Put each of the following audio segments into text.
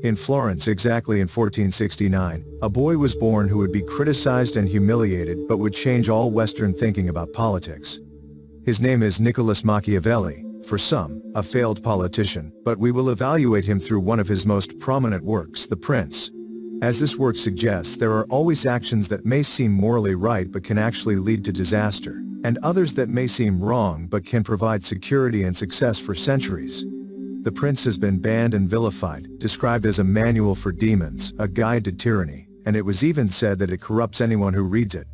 In Florence exactly in 1469, a boy was born who would be criticized and humiliated but would change all Western thinking about politics. His name is Nicolás Machiavelli, for some, a failed politician, but we will evaluate him through one of his most prominent works, The Prince. As this work suggests, there are always actions that may seem morally right but can actually lead to disaster, and others that may seem wrong but can provide security and success for centuries. The Prince has been banned and vilified, described as a manual for demons, a guide to tyranny, and it was even said that it corrupts anyone who reads it.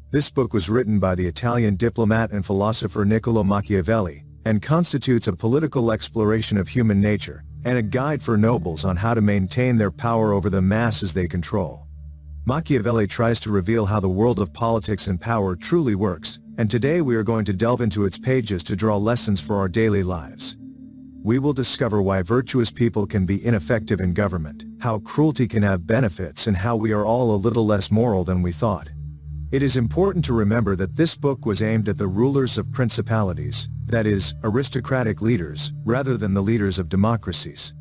This book was written by the Italian diplomat and philosopher Nicolás Machiavelli, and constitutes a political exploration of human nature, and a guide for nobles on how to maintain their power over the masses they control. Machiavelli tries to reveal how the world of politics and power truly works, and today we are going to delve into its pages to draw lessons for our daily lives. We will discover why virtuous people can be ineffective in government, how cruelty can have benefits, and how we are all a little less moral than we thought. It is important to remember that this book was aimed at the rulers of principalities, that is, aristocratic leaders, rather than the leaders of democracies.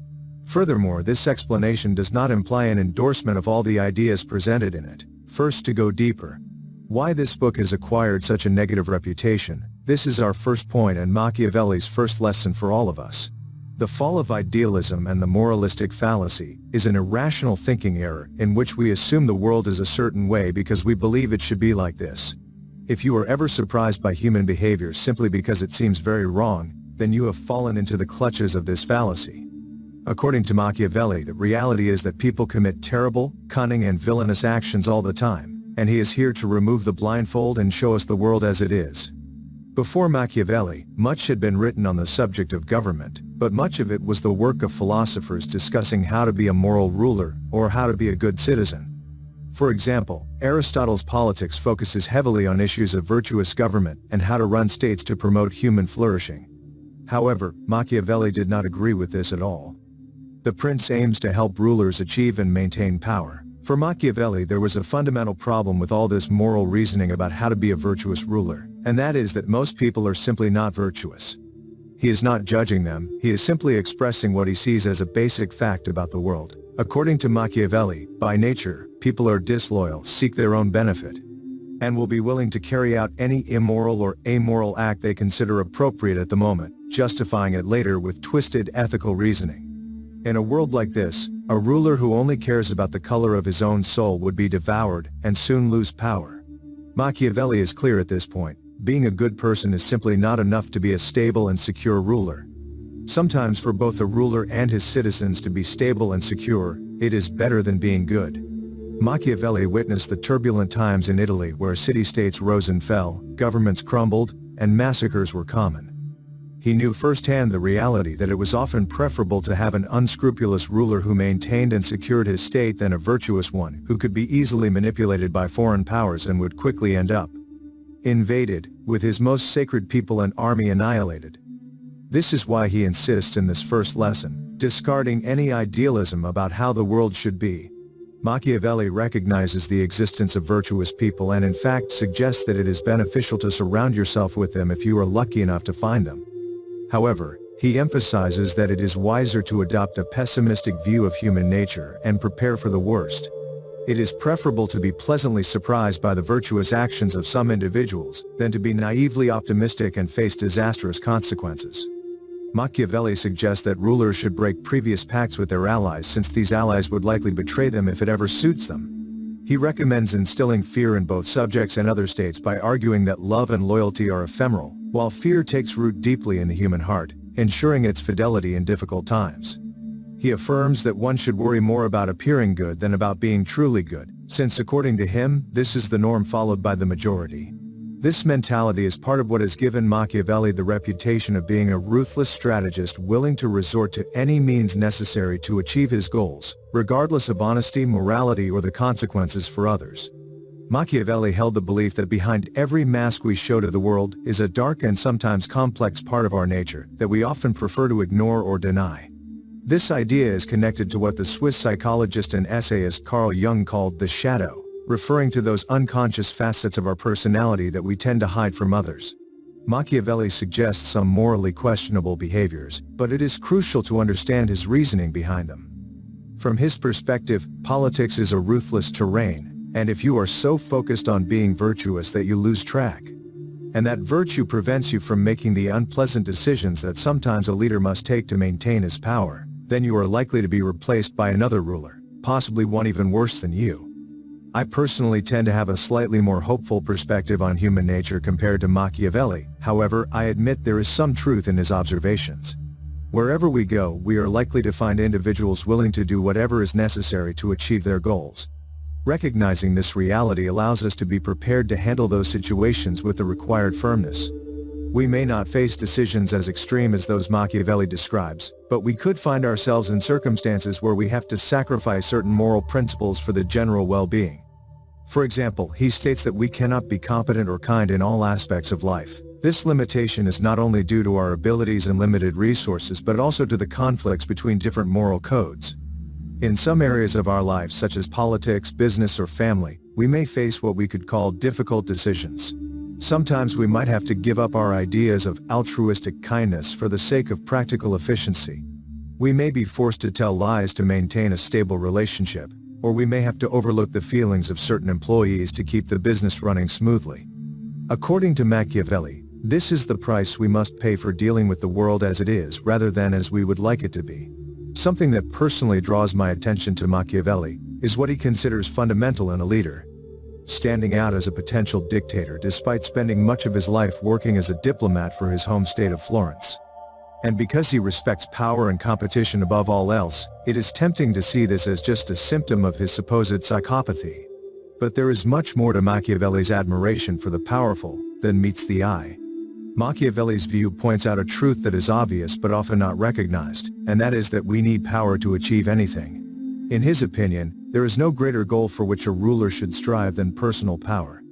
Furthermore, this explanation does not imply an endorsement of all the ideas presented in it. First, to go deeper. Why this book has acquired such a negative reputation, this is our first point and Machiavelli's first lesson for all of us. The fall of idealism and the moralistic fallacy is an irrational thinking error in which we assume the world is a certain way because we believe it should be like this. If you are ever surprised by human behavior simply because it seems very wrong, then you have fallen into the clutches of this fallacy. According to Machiavelli, the reality is that people commit terrible, cunning and villainous actions all the time, and he is here to remove the blindfold and show us the world as it is. Before Machiavelli, much had been written on the subject of government, but much of it was the work of philosophers discussing how to be a moral ruler, or how to be a good citizen. For example, Aristotle's Politics focuses heavily on issues of virtuous government and how to run states to promote human flourishing. However, Machiavelli did not agree with this at all. The Prince aims to help rulers achieve and maintain power. For Machiavelli, there was a fundamental problem with all this moral reasoning about how to be a virtuous ruler, and that is that most people are simply not virtuous. He is not judging them, he is simply expressing what he sees as a basic fact about the world. According to Machiavelli, by nature, people are disloyal, seek their own benefit, and will be willing to carry out any immoral or amoral act they consider appropriate at the moment, justifying it later with twisted ethical reasoning. In a world like this, a ruler who only cares about the color of his own soul would be devoured and soon lose power. Machiavelli is clear at this point. Being a good person is simply not enough to be a stable and secure ruler. Sometimes for both the ruler and his citizens to be stable and secure, it is better than being good. Machiavelli witnessed the turbulent times in Italy where city-states rose and fell, governments crumbled, and massacres were common. He knew firsthand the reality that it was often preferable to have an unscrupulous ruler who maintained and secured his state than a virtuous one who could be easily manipulated by foreign powers and would quickly end up invaded, with his most sacred people and army annihilated. This is why he insists in this first lesson, discarding any idealism about how the world should be. Machiavelli recognizes the existence of virtuous people and in fact suggests that it is beneficial to surround yourself with them if you are lucky enough to find them. However, he emphasizes that it is wiser to adopt a pessimistic view of human nature and prepare for the worst. It is preferable to be pleasantly surprised by the virtuous actions of some individuals than to be naively optimistic and face disastrous consequences. Machiavelli suggests that rulers should break previous pacts with their allies since these allies would likely betray them if it ever suits them. He recommends instilling fear in both subjects and other states by arguing that love and loyalty are ephemeral, while fear takes root deeply in the human heart, ensuring its fidelity in difficult times. He affirms that one should worry more about appearing good than about being truly good, since according to him, this is the norm followed by the majority. This mentality is part of what has given Machiavelli the reputation of being a ruthless strategist willing to resort to any means necessary to achieve his goals, regardless of honesty, morality, or the consequences for others. Machiavelli held the belief that behind every mask we show to the world is a dark and sometimes complex part of our nature that we often prefer to ignore or deny. This idea is connected to what the Swiss psychologist and essayist Carl Jung called the shadow, referring to those unconscious facets of our personality that we tend to hide from others. Machiavelli suggests some morally questionable behaviors, but it is crucial to understand his reasoning behind them. From his perspective, politics is a ruthless terrain, and if you are so focused on being virtuous that you lose track, and that virtue prevents you from making the unpleasant decisions that sometimes a leader must take to maintain his power, then you are likely to be replaced by another ruler, possibly one even worse than you. I personally tend to have a slightly more hopeful perspective on human nature compared to Machiavelli. However, I admit there is some truth in his observations. Wherever we go, we are likely to find individuals willing to do whatever is necessary to achieve their goals. Recognizing this reality allows us to be prepared to handle those situations with the required firmness. We may not face decisions as extreme as those Machiavelli describes, but we could find ourselves in circumstances where we have to sacrifice certain moral principles for the general well-being. For example, he states that we cannot be competent or kind in all aspects of life. This limitation is not only due to our abilities and limited resources but also to the conflicts between different moral codes. In some areas of our lives, such as politics, business, or family, we may face what we could call difficult decisions. Sometimes we might have to give up our ideas of altruistic kindness for the sake of practical efficiency. We may be forced to tell lies to maintain a stable relationship, or we may have to overlook the feelings of certain employees to keep the business running smoothly. According to Machiavelli, this is the price we must pay for dealing with the world as it is rather than as we would like it to be. Something that personally draws my attention to Machiavelli is what he considers fundamental in a leader: standing out as a potential dictator despite spending much of his life working as a diplomat for his home state of Florence. And because he respects power and competition above all else, it is tempting to see this as just a symptom of his supposed psychopathy. But there is much more to Machiavelli's admiration for the powerful than meets the eye. Machiavelli's view points out a truth that is obvious but often not recognized, and that is that we need power to achieve anything. In his opinion, there is no greater goal for which a ruler should strive than personal power.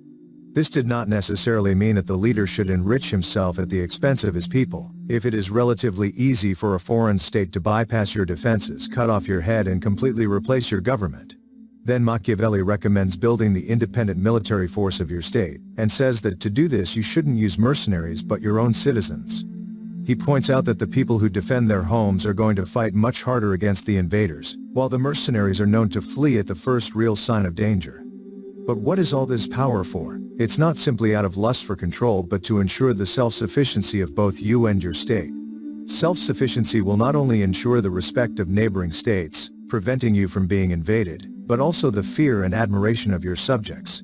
This did not necessarily mean that the leader should enrich himself at the expense of his people. If it is relatively easy for a foreign state to bypass your defenses, cut off your head, and completely replace your government, then Machiavelli recommends building the independent military force of your state, and says that to do this you shouldn't use mercenaries but your own citizens. He points out that the people who defend their homes are going to fight much harder against the invaders, while the mercenaries are known to flee at the first real sign of danger. But what is all this power for? It's not simply out of lust for control but to ensure the self-sufficiency of both you and your state. Self-sufficiency will not only ensure the respect of neighboring states, preventing you from being invaded, but also the fear and admiration of your subjects.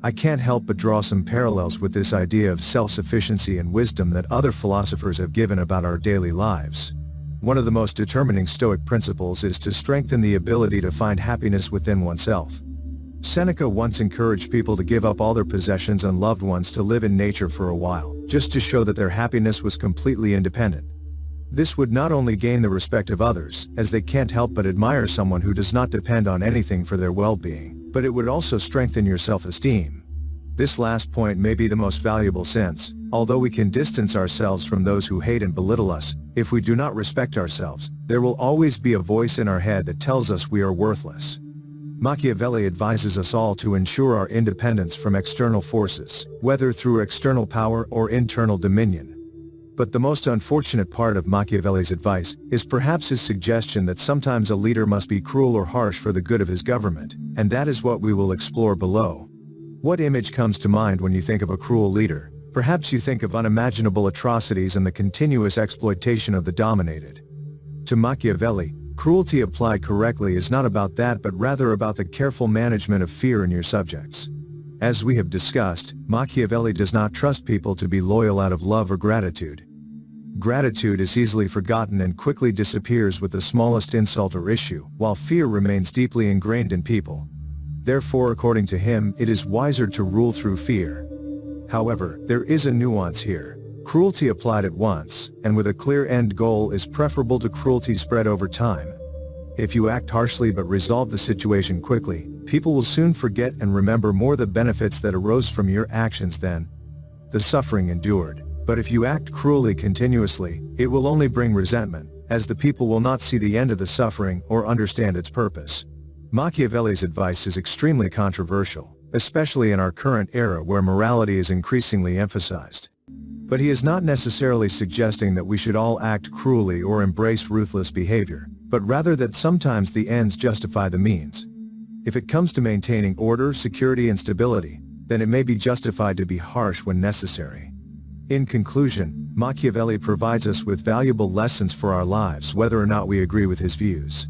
I can't help but draw some parallels with this idea of self-sufficiency and wisdom that other philosophers have given about our daily lives. One of the most determining Stoic principles is to strengthen the ability to find happiness within oneself. Seneca once encouraged people to give up all their possessions and loved ones to live in nature for a while, just to show that their happiness was completely independent. This would not only gain the respect of others, as they can't help but admire someone who does not depend on anything for their well-being, but it would also strengthen your self-esteem. This last point may be the most valuable since, although we can distance ourselves from those who hate and belittle us, if we do not respect ourselves, there will always be a voice in our head that tells us we are worthless. Machiavelli advises us all to ensure our independence from external forces, whether through external power or internal dominion. But the most unfortunate part of Machiavelli's advice is perhaps his suggestion that sometimes a leader must be cruel or harsh for the good of his government, and that is what we will explore below. What image comes to mind when you think of a cruel leader? Perhaps you think of unimaginable atrocities and the continuous exploitation of the dominated. To Machiavelli, cruelty applied correctly is not about that but rather about the careful management of fear in your subjects. As we have discussed, Machiavelli does not trust people to be loyal out of love or gratitude. Gratitude is easily forgotten and quickly disappears with the smallest insult or issue, while fear remains deeply ingrained in people. Therefore, according to him, it is wiser to rule through fear. However, there is a nuance here. Cruelty applied at once, and with a clear end goal, is preferable to cruelty spread over time. If you act harshly but resolve the situation quickly, people will soon forget and remember more the benefits that arose from your actions than the suffering endured. But if you act cruelly continuously, it will only bring resentment, as the people will not see the end of the suffering or understand its purpose. Machiavelli's advice is extremely controversial, especially in our current era where morality is increasingly emphasized. But he is not necessarily suggesting that we should all act cruelly or embrace ruthless behavior. but rather that sometimes the ends justify the means. If it comes to maintaining order, security and stability, then it may be justified to be harsh when necessary. In conclusion, Machiavelli provides us with valuable lessons for our lives whether or not we agree with his views.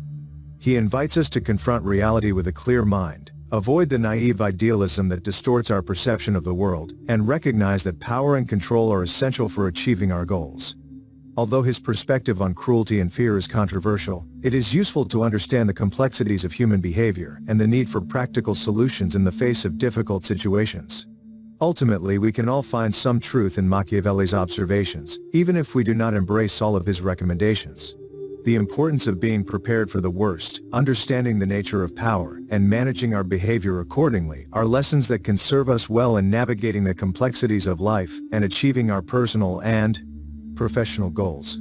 He invites us to confront reality with a clear mind, avoid the naive idealism that distorts our perception of the world, and recognize that power and control are essential for achieving our goals. Although his perspective on cruelty and fear is controversial, it is useful to understand the complexities of human behavior and the need for practical solutions in the face of difficult situations. Ultimately, we can all find some truth in Machiavelli's observations, even if we do not embrace all of his recommendations. The importance of being prepared for the worst, understanding the nature of power, and managing our behavior accordingly are lessons that can serve us well in navigating the complexities of life and achieving our personal and professional goals.